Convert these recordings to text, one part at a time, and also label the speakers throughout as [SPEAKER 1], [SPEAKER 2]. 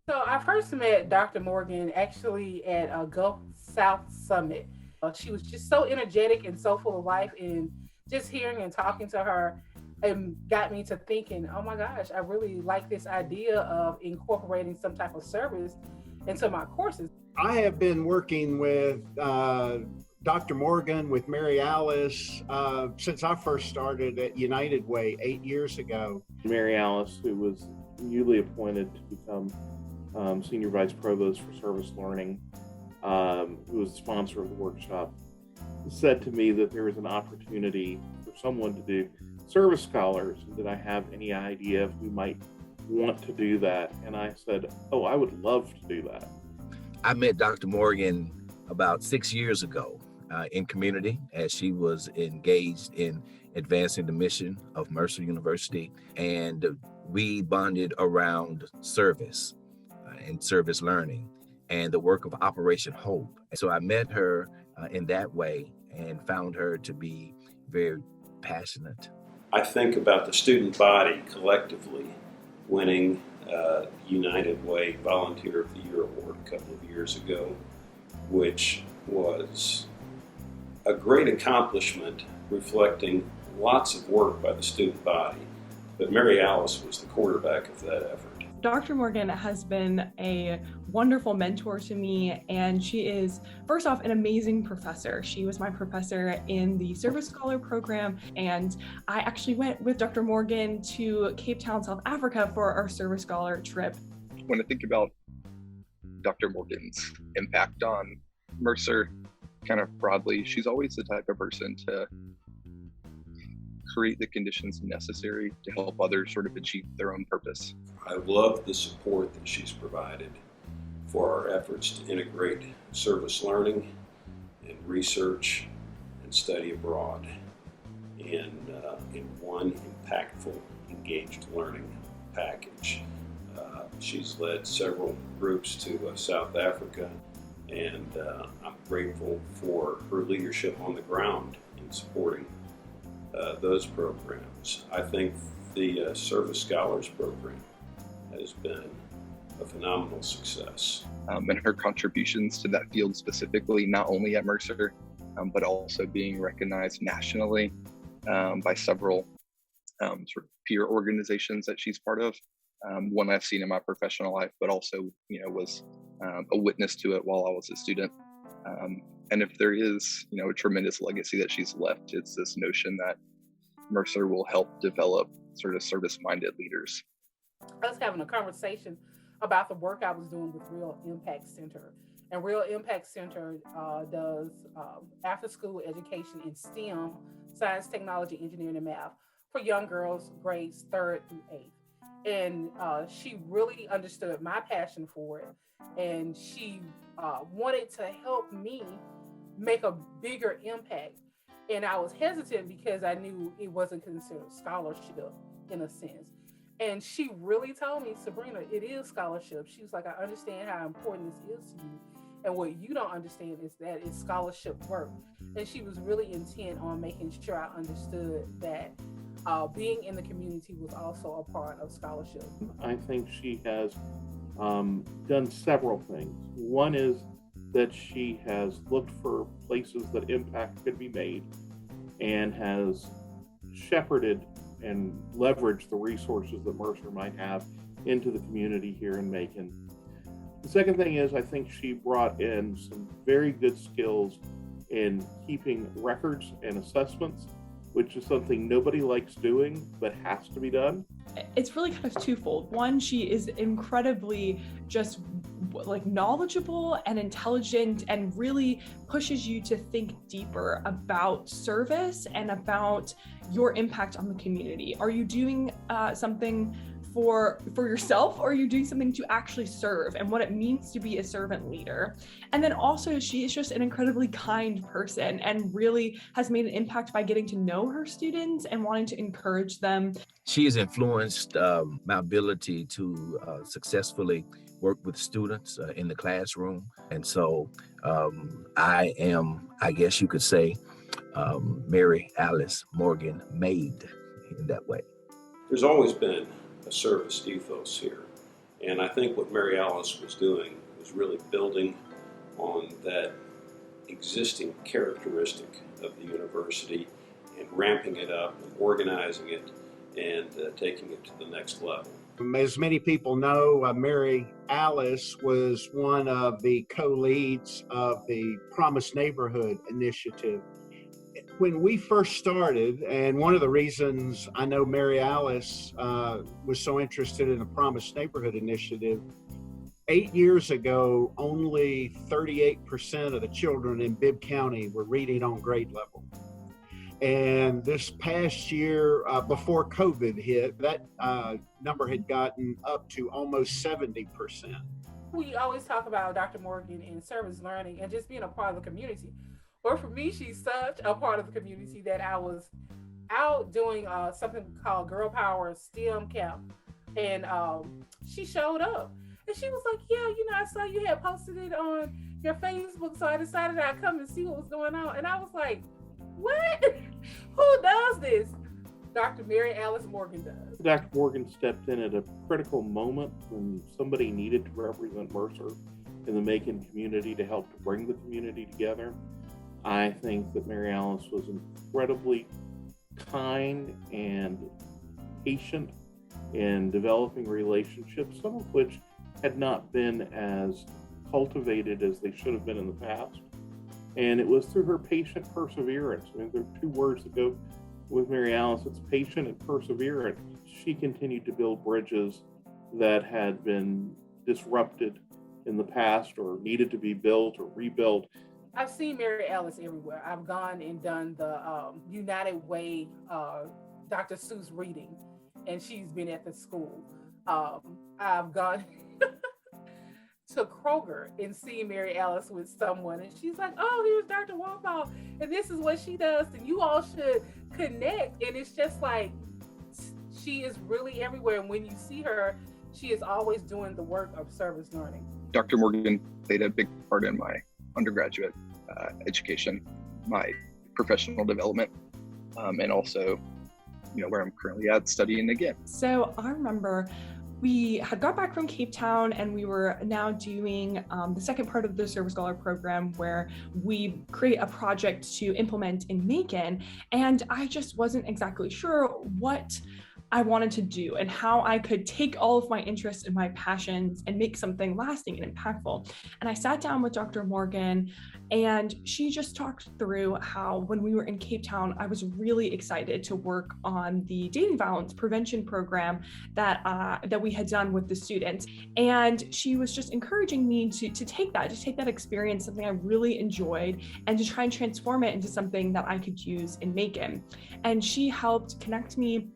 [SPEAKER 1] So I first met Dr. Morgan actually at a Gulf South Summit. She was just so energetic and so full of life, and just hearing and talking to her got me to thinking, oh my gosh, I really like this idea of incorporating some type of service into my courses.
[SPEAKER 2] I have been working with Dr. Morgan, with Mary Alice, since I first started at United Way 8 years ago.
[SPEAKER 3] Mary Alice, who was newly appointed to become Senior Vice Provost for Service Learning, who was the sponsor of the workshop, said to me that there was an opportunity for someone to do service scholars, and did I have any idea if we might want to do that? And I said, oh, I would love to do that.
[SPEAKER 4] I met Dr. Morgan about 6 years ago in community as she was engaged in advancing the mission of Mercer University. And we bonded around service and service learning and the work of Operation Hope. So I met her in that way and found her to be very passionate.
[SPEAKER 5] I think about the student body collectively winning United Way Volunteer of the Year Award a couple of years ago, which was a great accomplishment reflecting lots of work by the student body. But Mary Alice was the quarterback of that effort.
[SPEAKER 6] Dr. Morgan has been a wonderful mentor to me, and she is, first off, an amazing professor. She was my professor in the Service Scholar program, and I actually went with Dr. Morgan to Cape Town, South Africa for our Service Scholar trip.
[SPEAKER 7] When I think about Dr. Morgan's impact on Mercer, kind of broadly, she's always the type of person to create the conditions necessary to help others sort of achieve their own purpose.
[SPEAKER 5] I love the support that she's provided for our efforts to integrate service learning and research and study abroad in one impactful, engaged learning package. She's led several groups to South Africa, and I'm grateful for her leadership on the ground in supporting those programs. I think the Service Scholars Program has been a phenomenal success.
[SPEAKER 7] And her contributions to that field specifically, not only at Mercer, but also being recognized nationally by several sort of peer organizations that she's part of. One I've seen in my professional life, but also, was a witness to it while I was a student. And if there is, a tremendous legacy that she's left, it's this notion that Mercer will help develop sort of service-minded leaders.
[SPEAKER 1] I was having a conversation about the work I was doing with Real Impact Center. And Real Impact Center does after-school education in STEM, science, technology, engineering, and math, for young girls grades 3rd through 8th. And she really understood my passion for it. And she wanted to help me make a bigger impact. And I was hesitant because I knew it wasn't considered scholarship in a sense. And she really told me, Sabrina, it is scholarship. She was like, I understand how important this is to you. And what you don't understand is that it's scholarship work. And she was really intent on making sure I understood that being in the community was also a part of scholarship.
[SPEAKER 3] I think she has done several things. One is that she has looked for places that impact could be made and has shepherded and leveraged the resources that Mercer might have into the community here in Macon. The second thing is I think she brought in some very good skills in keeping records and assessments, which is something nobody likes doing, but has to be done.
[SPEAKER 6] It's really kind of twofold. One, she is incredibly just like knowledgeable and intelligent and really pushes you to think deeper about service and about your impact on the community. Are you doing something for yourself, or are you doing something to actually serve, and what it means to be a servant leader? And then also, she is just an incredibly kind person and really has made an impact by getting to know her students and wanting to encourage them.
[SPEAKER 4] She has influenced my ability to successfully work with students in the classroom. And so I am, I guess you could say, Mary Alice Morgan made in that way.
[SPEAKER 5] There's always been a service ethos here, And I think what Mary Alice was doing was really building on that existing characteristic of the university and ramping it up and organizing it and taking it to the next level.
[SPEAKER 2] As many people know, Mary Alice was one of the co-leads of the Promise Neighborhood Initiative. When we first started, and one of the reasons I know Mary Alice was so interested in the Promise Neighborhood Initiative, 8 years ago, only 38% of the children in Bibb County were reading on grade level. And this past year, before COVID hit, that number had gotten up to almost 70%.
[SPEAKER 1] We always talk about Dr. Morgan and service learning and just being a part of the community. Well, for me, she's such a part of the community that I was out doing something called Girl Power STEM Camp. And she showed up. And she was like, yeah, you know, I saw you had posted it on your Facebook, so I decided I'd come and see what was going on. And I was like, what? Who does this? Dr. Mary Alice Morgan does.
[SPEAKER 3] Dr. Morgan stepped in at a critical moment when somebody needed to represent Mercer in the Macon community to help to bring the community together. I think that Mary Alice was incredibly kind and patient in developing relationships, some of which had not been as cultivated as they should have been in the past. And it was through her patient perseverance. I mean, there are two words that go with Mary Alice. It's patient and perseverant. She continued to build bridges that had been disrupted in the past or needed to be built or rebuilt.
[SPEAKER 1] I've seen Mary Alice everywhere. I've gone and done the United Way Dr. Seuss reading, and she's been at the school. I've gone to Kroger and seen Mary Alice with someone, and she's like, oh, here's Dr. Wambaugh, and this is what she does, and you all should connect. And it's just like, she is really everywhere. And when you see her, she is always doing the work of service learning.
[SPEAKER 7] Dr. Morgan played a big part in my undergraduate education, my professional development, and also, you know, where I'm currently at studying again.
[SPEAKER 6] So I remember we had got back from Cape Town and we were now doing the second part of the Service Scholar program where we create a project to implement in Macon. And I just wasn't exactly sure what I wanted to do and how I could take all of my interests and my passions and make something lasting and impactful. And I sat down with Dr. Morgan, and she just talked through how when we were in Cape Town, I was really excited to work on the dating violence prevention program that we had done with the students. And she was just encouraging me to take that experience, something I really enjoyed, and to try and transform it into something that I could use in Macon. And she helped connect me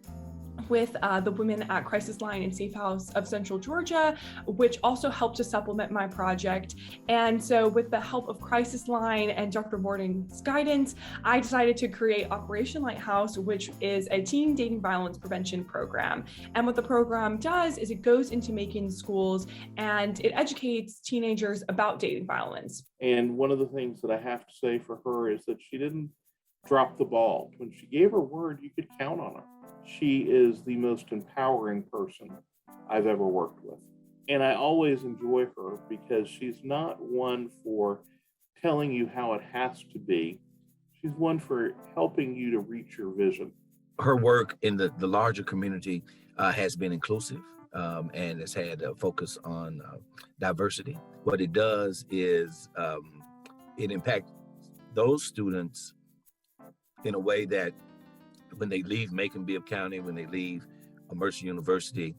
[SPEAKER 6] with the women at Crisis Line and Safe House of Central Georgia, which also helped to supplement my project. And so with the help of Crisis Line and Dr. Morgan's guidance, I decided to create Operation Lighthouse, which is a teen dating violence prevention program. And what the program does is it goes into Macon schools and it educates teenagers about dating violence.
[SPEAKER 3] And one of the things that I have to say for her is that she didn't drop the ball. When she gave her word, you could count on her. She is the most empowering person I've ever worked with. And I always enjoy her because she's not one for telling you how it has to be. She's one for helping you to reach your vision.
[SPEAKER 4] Her work in the larger community has been inclusive and has had a focus on diversity. What it does is it impacts those students in a way that when they leave Macon-Bibb County, when they leave Mercer University,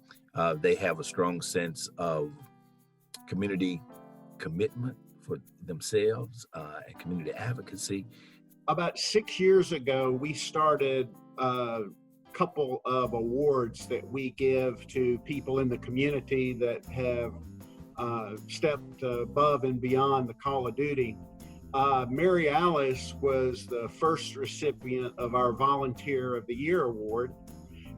[SPEAKER 4] they have a strong sense of community commitment for themselves and community advocacy.
[SPEAKER 2] About 6 years ago, we started a couple of awards that we give to people in the community that have stepped above and beyond the call of duty. Mary Alice was the first recipient of our Volunteer of the Year award.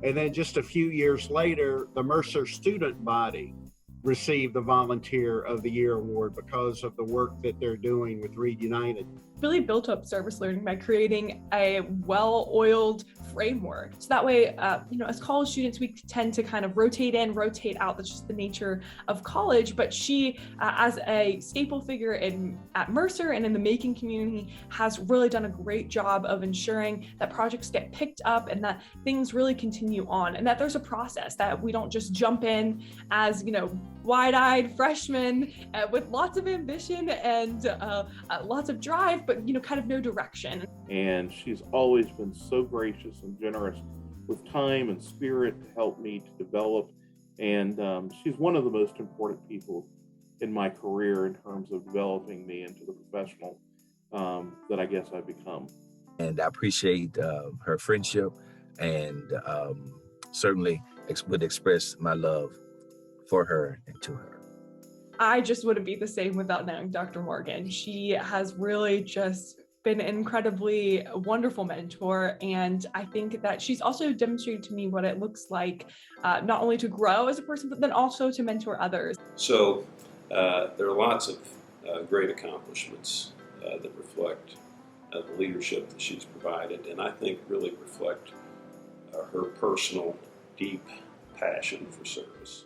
[SPEAKER 2] And then just a few years later, the Mercer student body received the Volunteer of the Year award because of the work that they're doing with Read United.
[SPEAKER 6] Really built up service learning by creating a well-oiled framework. So that way, as college students, we tend to kind of rotate in, rotate out. That's just the nature of college. But she, as a staple figure at Mercer and in the Macon community, has really done a great job of ensuring that projects get picked up and that things really continue on, and that there's a process, that we don't just jump in as, wide-eyed freshmen with lots of ambition and lots of drive, but kind of no direction.
[SPEAKER 3] And she's always been so gracious and generous with time and spirit to help me to develop. And she's one of the most important people in my career in terms of developing me into the professional that I guess I've become.
[SPEAKER 4] And I appreciate her friendship, and certainly would express my love for her and to her.
[SPEAKER 6] I just wouldn't be the same without knowing Dr. Morgan. She has really just been an incredibly wonderful mentor, and I think that she's also demonstrated to me what it looks like not only to grow as a person, but then also to mentor others.
[SPEAKER 5] So there are lots of great accomplishments that reflect the leadership that she's provided, and I think really reflect her personal, deep passion for service.